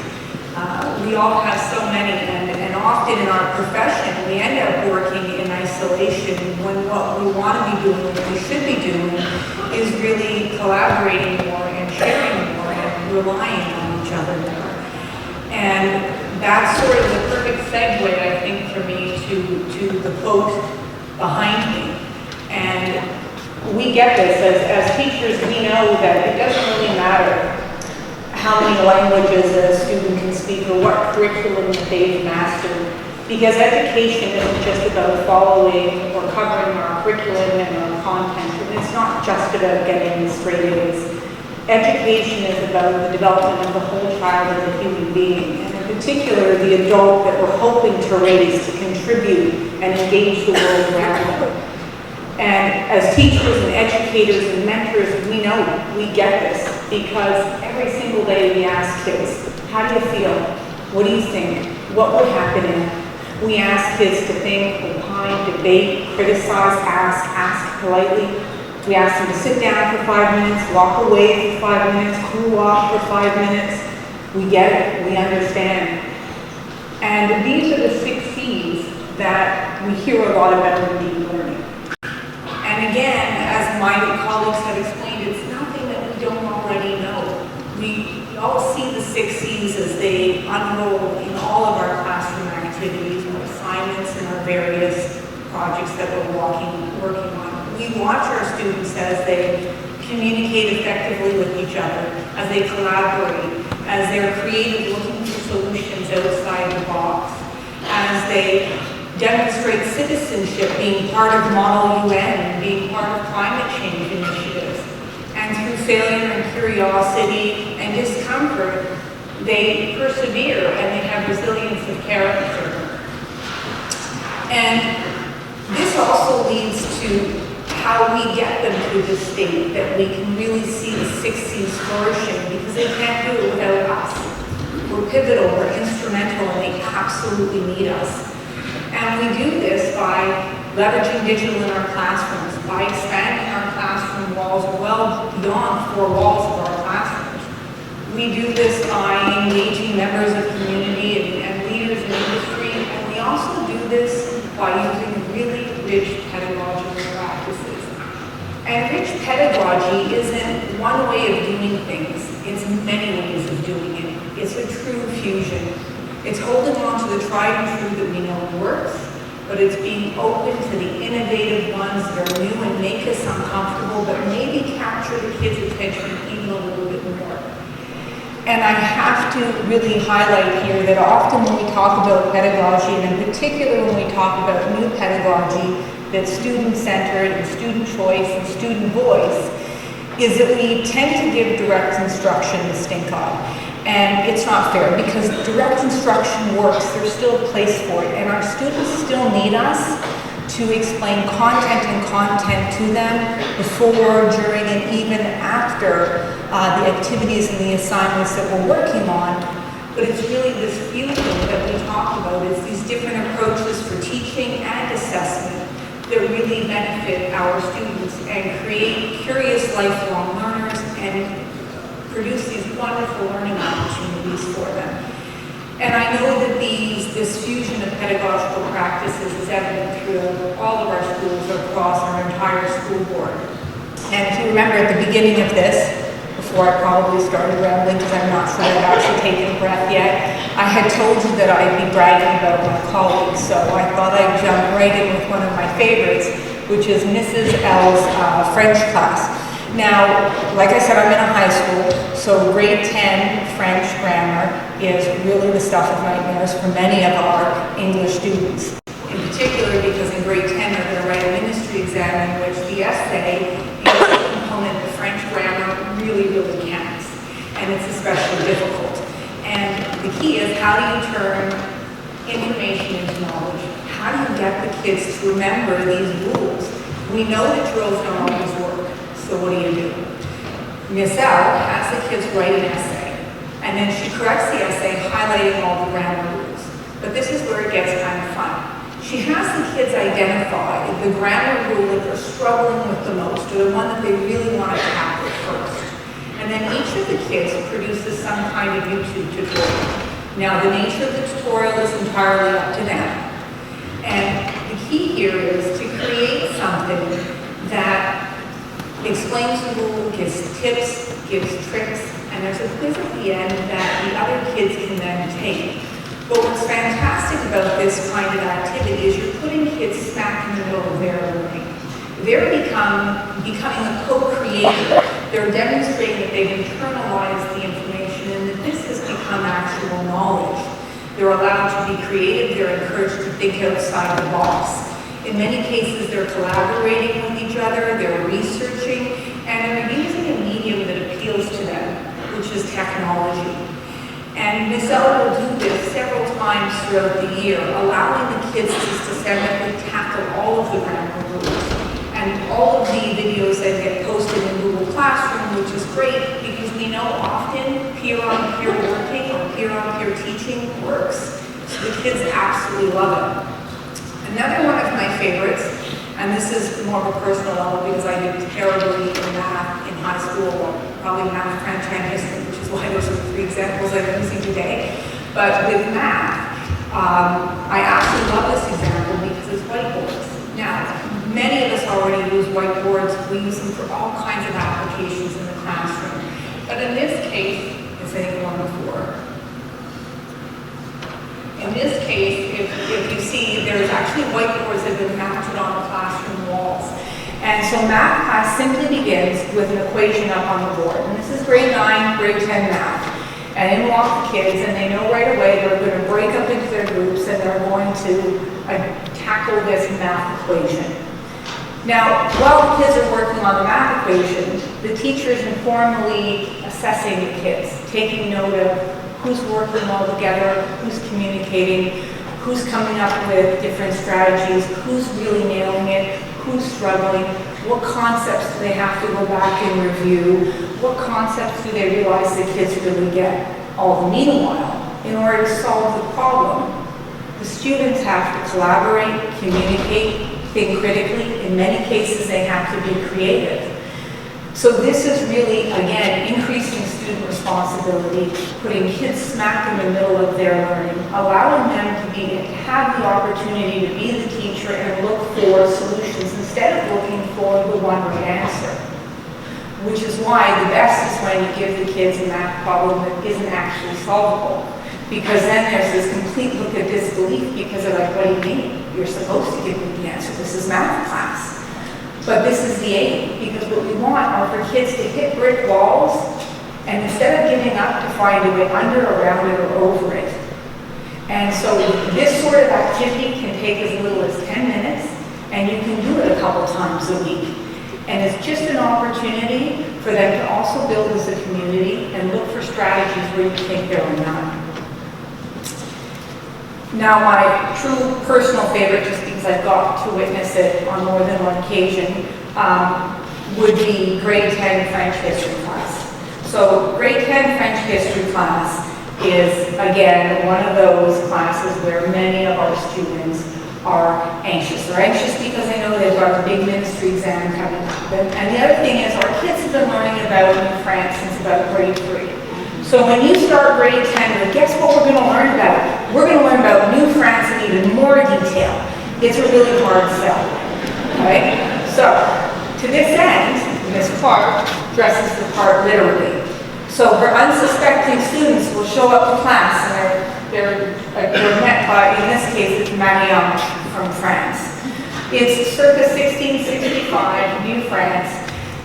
We all have so many, and often in our profession, we end up working in isolation when what we want to be doing, what we should be doing, is really collaborating more and sharing more and relying on each other more. And that's sort of the perfect segue, I think, for me to the quote behind me. And we get this as teachers. We know that it doesn't really matter how many languages a student can speak or what curriculum that they've mastered, because education isn't just about following or covering our curriculum and our content, and it's not just about getting straight A's. Education is about the development of the whole child as a human being, and in particular the adult that we're hoping to raise to contribute and engage the world around them. And as teachers and educators and mentors, we know we get this because every single day we ask kids, how do you feel? What do you think? What would happen if? We ask kids to think, opine, debate, criticize, ask politely. We ask them to sit down for 5 minutes, walk away for 5 minutes, cool off for 5 minutes. We get it, we understand. And these are the 6 C's that we hear a lot about in deep learning. And again, as my colleagues have explained, it's nothing that we don't already know. We all see the 6 C's as they unroll in all of our classroom activities, our assignments, and our various projects that we're working on. We watch our students as they communicate effectively with each other, as they collaborate, as they're creative, looking for solutions outside the box, as they demonstrate citizenship, being part of Model UN, being part of climate change initiatives. And through failure and curiosity and discomfort, they persevere and they have resilience of character. And this also leads to how we get them to the state that we can really see the 6 C's flourishing, because they can't do it without us. We're pivotal, we're instrumental, and they absolutely need us. And we do this by leveraging digital in our classrooms, by expanding our classroom walls well beyond 4 walls of our classrooms. We do this by engaging members of community and leaders in industry, and we also do this by using really rich pedagogical practices. And rich pedagogy isn't one way of doing things, it's many ways of doing it. It's a true fusion. It's holding on to the tried and true that we know works, but it's being open to the innovative ones that are new and make us uncomfortable, but maybe capture the kids' attention even a little bit more. And I have to really highlight here that often when we talk about pedagogy, and in particular when we talk about new pedagogy that's student-centered and student choice and student voice, is that we tend to give direct instruction the stink eye. And it's not fair, because direct instruction works, there's still a place for it, and our students still need us to explain content to them before, during, and even after the activities and the assignments that we're working on. But it's really this fusion that we talk about, is these different approaches for teaching and assessment that really benefit our students and create curious lifelong learners and produce these wonderful learning opportunities for them. And I know that this fusion of pedagogical practices is evident through all of our schools across our entire school board. And if you remember at the beginning of this, before I probably started rambling because I'm not sure I've actually taken a breath yet, I had told you that I'd be bragging about my colleagues, so I thought I'd jump right in with one of my favorites, which is Mrs. L's French class. Now, like I said, I'm in a high school, so grade 10 French grammar is really the stuff of nightmares for many of our English students. In particular, because in grade 10 they're going to write a ministry exam in which the essay is a component of French grammar really counts, and it's especially difficult. And the key is, how do you turn information into knowledge? How do you get the kids to remember these rules? We know that drills don't always work. So what do? Miss L has the kids write an essay, and then she corrects the essay, highlighting all the grammar rules. But this is where it gets kind of fun. She has the kids identify the grammar rule that they're struggling with the most, or the one that they really want to tackle first. And then each of the kids produces some kind of YouTube tutorial. Now, the nature of the tutorial is entirely up to them. And the key here is to create something that explains the rule, gives tips, gives tricks, and there's a quiz at the end that the other kids can then take. But what's fantastic about this kind of activity is you're putting kids smack in the middle of their learning. They're becoming a co-creator. They're demonstrating that they've internalized the information and that this has become actual knowledge. They're allowed to be creative, they're encouraged to think outside the box. In many cases, they're collaborating with each other, they're researching, and they're using a medium that appeals to them, which is technology. And And Ms. Ella will do this several times throughout the year, allowing the kids to systematically tackle all of the grammar rules. And all of the videos that get posted in Google Classroom, which is great because we know often peer-on-peer working or peer-on-peer teaching works. So the kids absolutely love it. Another one of my favorites, and this is more of a personal level because I did terribly in math in high school, probably math, French, and history, which is why those are the 3 examples I'm using today. But with math, I absolutely love this example because it's whiteboards. Now, many of us already use whiteboards. We use them for all kinds of applications in the classroom. But in this case, it's anyone before. In this case, if you see, there's actually whiteboards that have been mounted on the classroom walls. And so math class simply begins with an equation up on the board. And this is grade 9, grade 10 math. And in walk the kids, and they know right away they're going to break up into their groups and they're going to tackle this math equation. Now, while the kids are working on the math equation, the teacher is informally assessing the kids, taking note of who's working well together, who's communicating, who's coming up with different strategies, who's really nailing it, who's struggling, what concepts do they have to go back and review, what concepts do they realize the kids really get. All the meanwhile, in order to solve the problem, the students have to collaborate, communicate, think critically. In many cases, they have to be creative. So this is really, again, increasing student responsibility, putting kids smack in the middle of their learning, allowing them to have the opportunity to be the teacher and look for solutions instead of looking for the one right answer. Which is why the best is when you give the kids a math problem that isn't actually solvable. Because then there's this complete look of disbelief because they're like, what do you mean? You're supposed to give me the answer. This is math class. But this is the aim, because what we want are for kids to hit brick walls, and instead of giving up, to find a way under, around it, or over it. And so this sort of activity can take as little as 10 minutes, and you can do it a couple times a week. And it's just an opportunity for them to also build as a community and look for strategies where you think they're not. Now, my true personal favorite, just because I've got to witness it on more than one occasion, would be grade 10 French history class. So grade 10 French history class is, again, one of those classes where many of our students are anxious. They're anxious because they know they've got a big ministry exam coming up. And the other thing is our kids have been learning about New France since about grade 3. So when you start grade 10, guess what we're going to learn about? We're going to learn about New France in even more detail. It's a really hard sell, right? So, to this end, Ms. Clark dresses the part literally. So her unsuspecting students will show up to class and they're met by, in this case, it's Marianne from France. It's circa 1665, New France,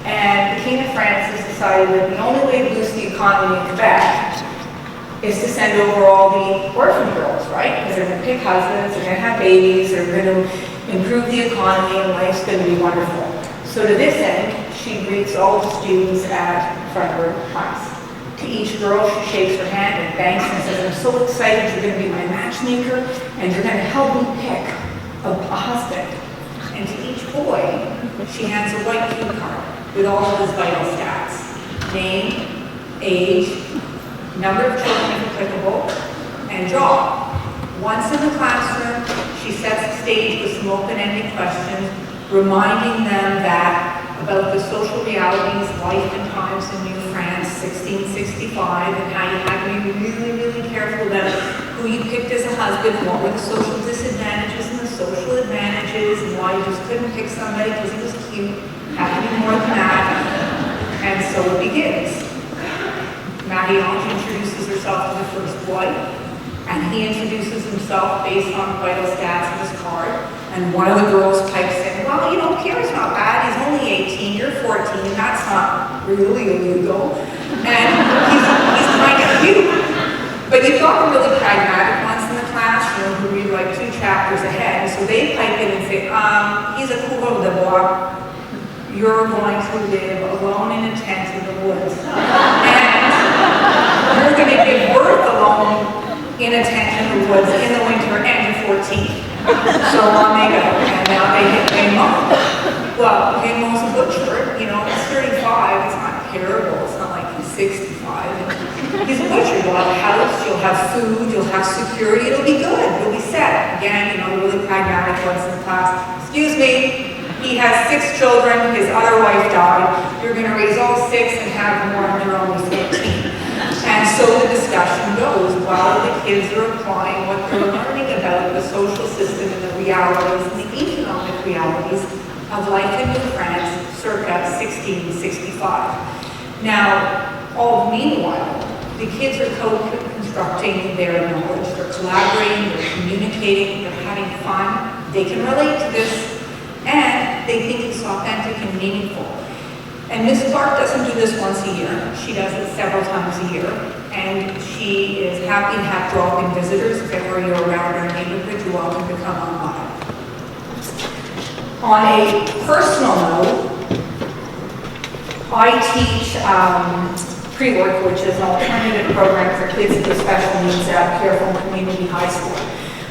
and the King of France has decided that the only way to boost the economy in Quebec is to send over all the orphan girls, right? Because they're going to pick husbands, they're going to have babies, they're going to improve the economy, and life's going to be wonderful. So to this end, she greets all the students at the front of her class. To each girl, she shakes her hand and thanks and says, I'm so excited you're going to be my matchmaker, and you're going to help me pick a husband. And to each boy, she hands a white cue card with all of his vital stats. Name, age, number of children if applicable, and job. Once in the classroom, she sets the stage with some open-ended questions, reminding them about the social realities, life and times in New France, 1665, and how you had to be really, really careful about who you picked as a husband, what were the social disadvantages and the social advantages, and why you just couldn't pick somebody because he was cute. Had to be more than that. And so it begins. Marie-Ange introduces herself to the first wife, and he introduces himself based on vital stats of his card. And one of the girls pipes in, well, you know, Pierre's not bad. He's only 18, you're 14. That's not really illegal. And he's kind of cute. But you've got the really pragmatic ones in the classroom who read like 2 chapters ahead. So they pipe in and say, he's a coureur de bois. You're going to live alone in a tent in the woods. And you're going to give birth alone So on they go, and now they hit Raymond. Well, Raymond's a butcher, you know, he's 35, it's not terrible, it's not like he's 65. He's a butcher, you'll have a house, you'll have food, you'll have security, it'll be good, you'll be set. Again, you know, really pragmatic ones in the class. Excuse me, he has 6 children, his other wife died. You're gonna raise all 6 and have more and they're only 15. And so the discussion goes while the kids are applying what they're learning about the social system and the realities and the economic realities of life in New France circa 1665. Now, all the meanwhile, the kids are co-constructing their knowledge, they're collaborating, they're communicating, they're having fun, they can relate to this, and they think it's authentic and meaningful. And Ms. Clark doesn't do this once a year, she does it several times a year, and she is happy to have drop-in visitors. If ever you're around our neighborhood, you're welcome to come online. On a personal note, I teach pre-work, which is an alternative program for kids with special needs at Careful Community High School.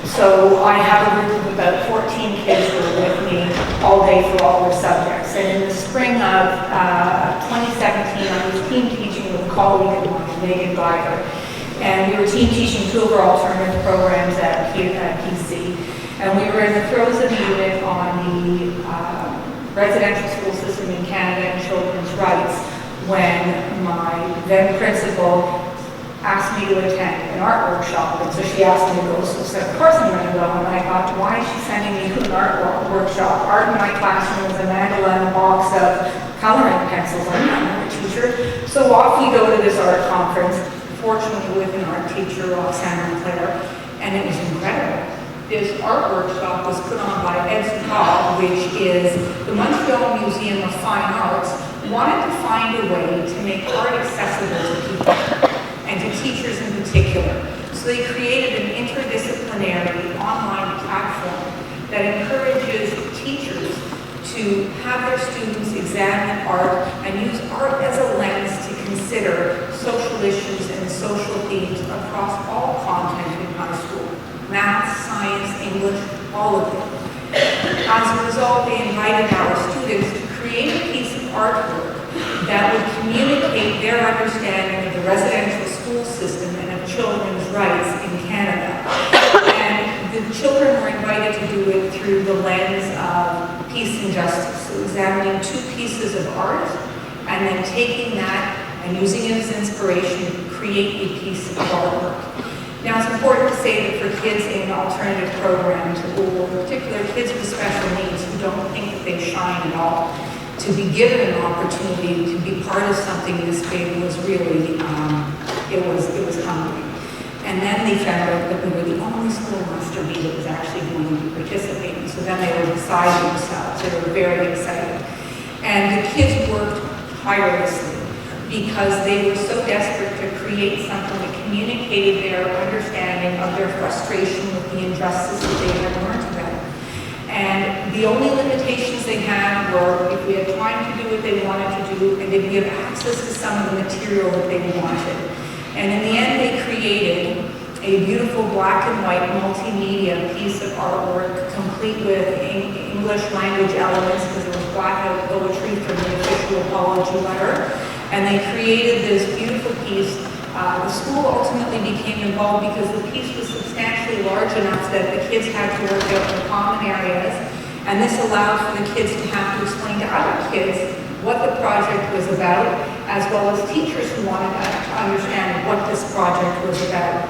So I have a group of about 14 kids who are with me all day for all their subjects. And in the spring of 2017, I was team teaching with a colleague of mine, Megan Geiger. And we were team teaching 2 of our alternative programs at PC. And we were in the throes of the unit on the residential school system in Canada and children's rights when my then principal asked me to attend an art workshop, and so she asked me to go, so I said, of course I'm going to go, and I thought, why is she sending me to an art workshop? Art in my classroom is a mandala and a box of coloring pencils. I'm not a teacher. So off we go to this art conference, fortunately with an art teacher, Roxanne Claire, and it was incredible. This art workshop was put on by EDSCA, which is the Montreal Museum of Fine Arts, wanted to find a way to make art accessible to people, and to teachers in particular. So they created an interdisciplinary online platform that encourages teachers to have their students examine art and use art as a lens to consider social issues and social themes across all content in high school. Math, science, English, all of it. As a result, they invited our students to create a piece of artwork that would communicate their understanding of the residential school system and of children's rights in Canada. And the children were invited to do it through the lens of peace and justice. So examining 2 pieces of art and then taking that and using it as inspiration to create a piece of artwork. Now, it's important to say that for kids in alternative programs, or particularly kids with special needs who don't think that they shine at all, to be given an opportunity to be part of something this big was really, it was humbling. And then they found out that we were the only school in Western B that was actually going to be participating. So then they were beside themselves. They were very excited. And the kids worked tirelessly because they were so desperate to create something that communicated their understanding of their frustration with the injustice that they had learned about. And the only limitations they had were if we had time to do what they wanted to do and if we have access to some of the material that they wanted. And in the end, they created a beautiful black and white multimedia piece of artwork complete with English language elements because there was blackout poetry from the official apology letter. And they created this beautiful piece. The school ultimately became involved because the piece was substantially large enough that the kids had to work out in common areas. And this allowed for the kids to have to explain to other kids what the project was about, as well as teachers who wanted to understand what this project was about.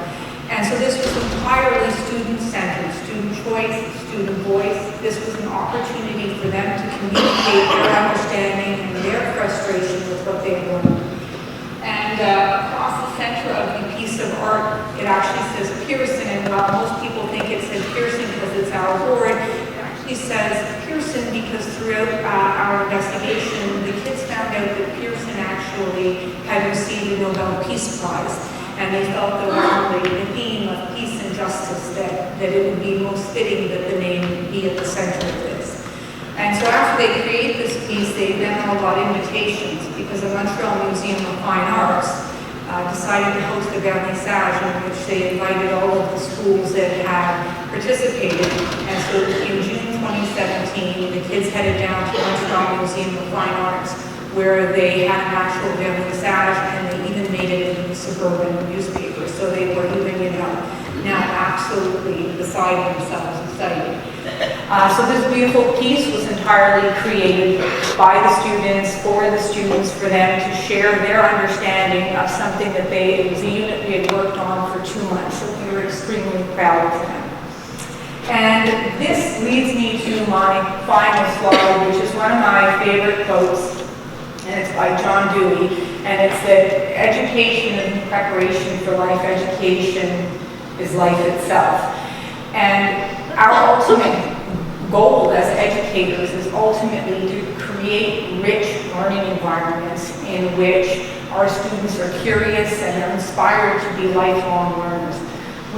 And so this was entirely student-centered, student choice, student voice. This was an opportunity for them to communicate their understanding and their frustration with what they learned. And across the center of the piece of art, it actually says Pearson, and while most people think it says Pearson because it's our board, it actually says Pearson because throughout our investigation, the kids found out that Pearson actually had received the Nobel Peace Prize. And they felt that around the theme of peace and justice that it would be most fitting that the name be at the center of this. And so after they create this piece, they then all got invitations because the Montreal Museum of Fine Arts decided to host a vernissage in which they invited all of the schools that had participated. And so in June 2017, the kids headed down to Armstrong Museum of Fine Arts, where they had an actual vernissage, and they even made it in the suburban newspaper. So they were even, now absolutely beside themselves, excited. So this beautiful piece was entirely created by the students, for them to share their understanding of something that it was a unit we had worked on for 2 months, so we were extremely proud of them. And this leads me to my final slide, which is one of my favorite quotes, and it's by John Dewey, and it's that education and preparation for life education is life itself. And our ultimate goal as educators is ultimately to create rich learning environments in which our students are curious and are inspired to be lifelong learners.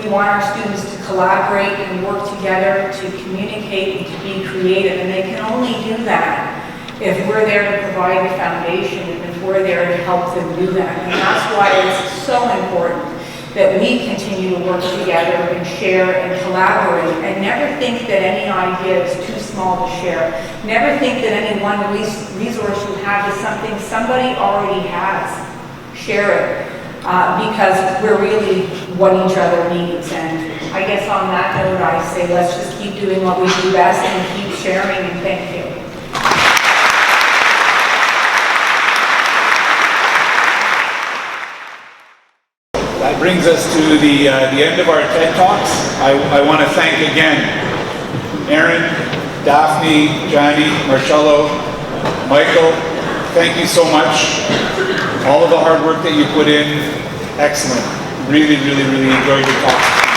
We want our students to collaborate and work together, to communicate and to be creative, and they can only do that if we're there to provide the foundation and if we're there to help them do that. And that's why it's so important that we continue to work together and share and collaborate, and never think that any idea is too small to share. Never think that any one resource you have is something somebody already has. Share it, because we're really what each other needs. And I guess on that note, I say let's just keep doing what we do best and keep sharing, and thank you. That brings us to the end of our TED Talks. I want to thank again Erin, Daphne, Johnny, Marcello, Michael. Thank you so much. All of the hard work that you put in, excellent. Really, really, really enjoyed your talk.